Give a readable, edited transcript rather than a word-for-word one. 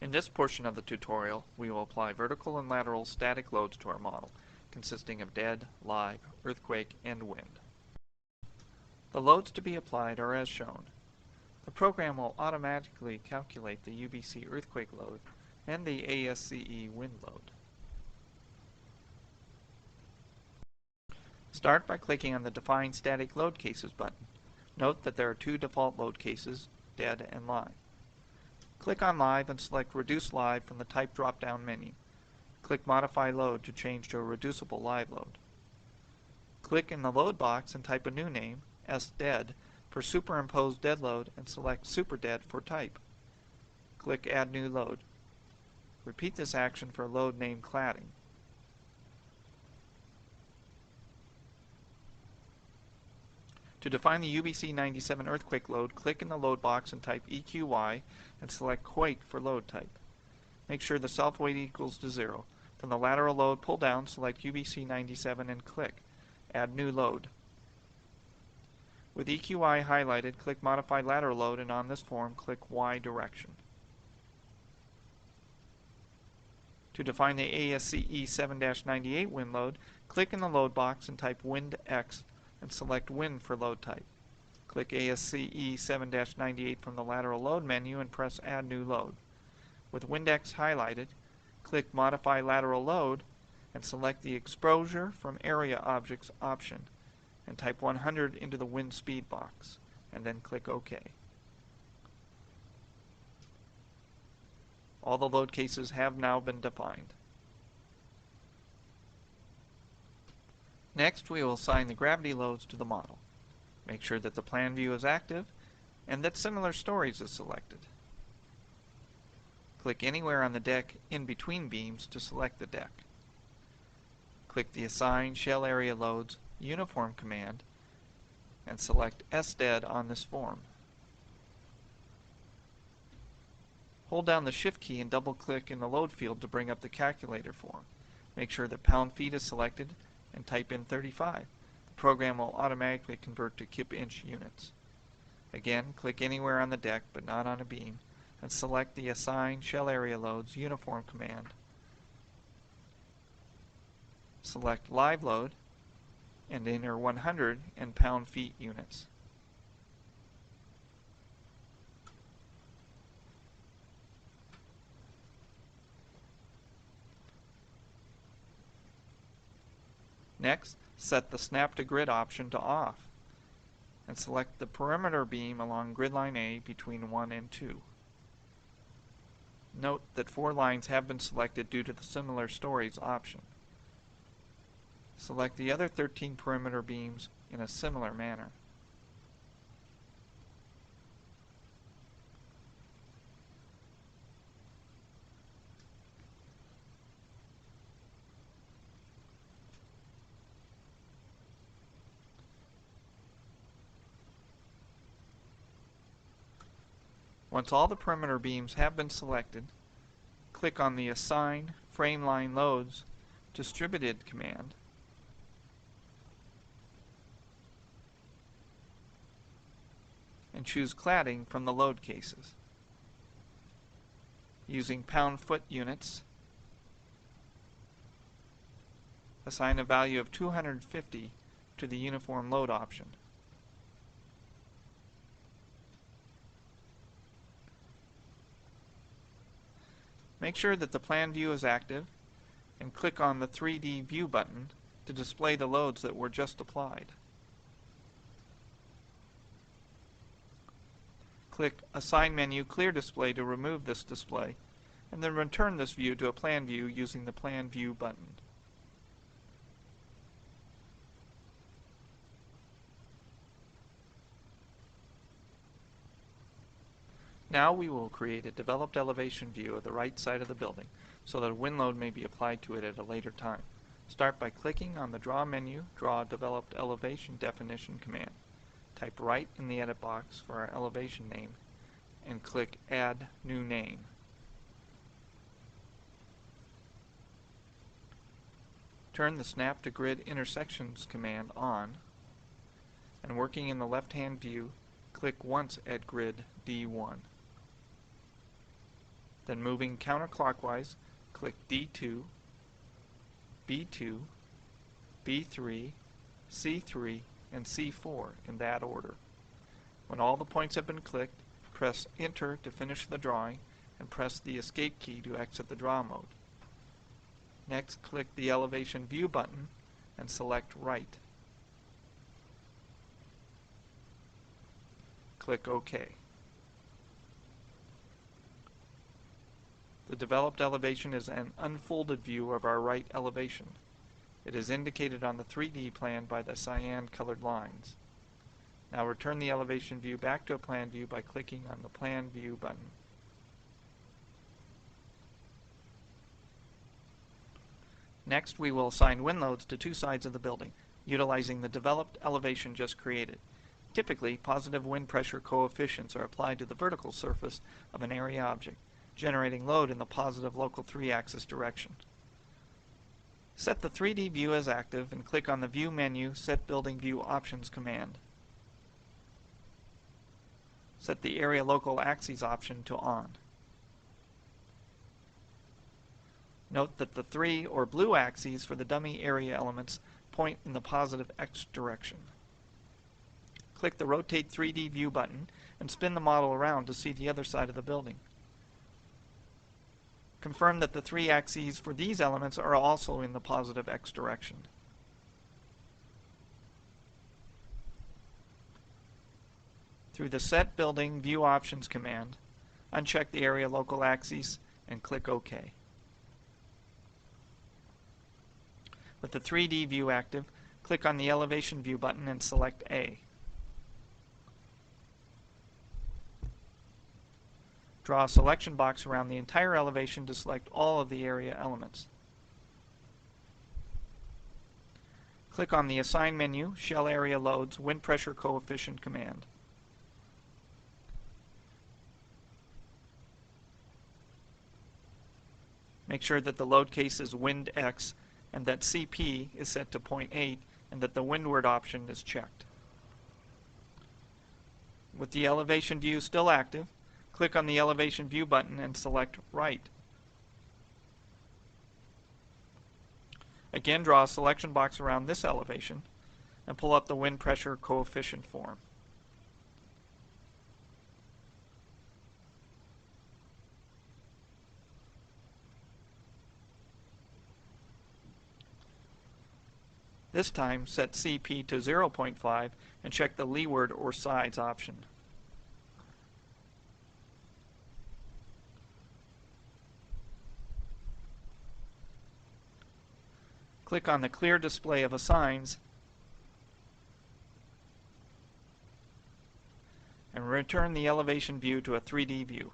In this portion of the tutorial, we will apply vertical and lateral static loads to our model, consisting of dead, live, earthquake, and wind. The loads to be applied are as shown. The program will automatically calculate the UBC earthquake load and the ASCE wind load. Start by clicking on the Define Static Load Cases button. Note that there are two default load cases, dead and live. Click on Live and select Reduce Live from the Type drop-down menu. Click Modify Load to change to a reducible live load. Click in the load box and type a new name, SDead, for Superimposed Dead Load and select Super Dead for type. Click Add New Load. Repeat this action for a load named Cladding. To define the UBC 97 earthquake load, click in the load box and type EQY and select Quake for load type. Make sure the self-weight equals to 0. From the lateral load, pull down, select UBC 97 and click Add New Load. With EQY highlighted, click Modify Lateral Load and on this form, click Y direction. To define the ASCE 7-98 wind load, click in the load box and type Wind X and select Wind for load type. Click ASCE 7-98 from the lateral load menu and press Add New Load. With Wind X highlighted, click Modify Lateral Load and select the Exposure from Area Objects option and type 100 into the wind speed box and then click OK. All the load cases have now been defined. Next, we will assign the gravity loads to the model. Make sure that the plan view is active and that Similar Stories is selected. Click anywhere on the deck in between beams to select the deck. Click the Assign Shell Area Loads Uniform command and select SDead on this form. Hold down the Shift key and double-click in the load field to bring up the calculator form. Make sure that pound-feet is selected and type in 35. The program will automatically convert to kip-inch units. Again, click anywhere on the deck but not on a beam and select the Assign Shell Area Loads Uniform command. Select Live Load and enter 100 in pound-feet units. Next, set the Snap to Grid option to off and select the perimeter beam along grid line A between 1 and 2. Note that 4 lines have been selected due to the Similar Stories option. Select the other 13 perimeter beams in a similar manner. Once all the perimeter beams have been selected, click on the Assign Frame Line Loads Distributed command and choose Cladding from the load cases. Using pound-foot units, assign a value of 250 to the Uniform Load option. Make sure that the plan view is active and click on the 3D View button to display the loads that were just applied. Click Assign Menu Clear Display to remove this display and then return this view to a plan view using the Plan View button. Now we will create a developed elevation view of the right side of the building so that a wind load may be applied to it at a later time. Start by clicking on the Draw menu, Draw Developed Elevation Definition command. Type right in the edit box for our elevation name and click Add New Name. Turn the Snap to Grid Intersections command on and working in the left-hand view, click once at grid D1. Then moving counterclockwise, click D2, B2, B3, C3, and C4 in that order. When all the points have been clicked, press Enter to finish the drawing and press the Escape key to exit the draw mode. Next, click the Elevation View button and select Right. Click OK. The developed elevation is an unfolded view of our right elevation. It is indicated on the 3D plan by the cyan colored lines. Now return the elevation view back to a plan view by clicking on the Plan View button. Next, we will assign wind loads to two sides of the building, utilizing the developed elevation just created. Typically, positive wind pressure coefficients are applied to the vertical surface of an area object, generating load in the positive local 3-axis direction. Set the 3D view as active and click on the View menu Set Building View Options command. Set the Area Local Axes option to On. Note that the 3 or blue axes for the dummy area elements point in the positive X direction. Click the Rotate 3D View button and spin the model around to see the other side of the building. Confirm that the 3 axes for these elements are also in the positive X direction. Through the Set Building View Options command, uncheck the Area Local Axes and click OK. With the 3D view active, click on the Elevation View button and select A. Draw a selection box around the entire elevation to select all of the area elements. Click on the Assign menu, Shell Area Loads, Wind Pressure Coefficient command. Make sure that the load case is Wind X and that CP is set to 0.8 and that the windward option is checked. With the elevation view still active, click on the Elevation View button and select Right. Again, draw a selection box around this elevation and pull up the wind pressure coefficient form. This time, set CP to 0.5 and check the leeward or sides option. Click on the Clear Display of Assigns and return the elevation view to a 3D view.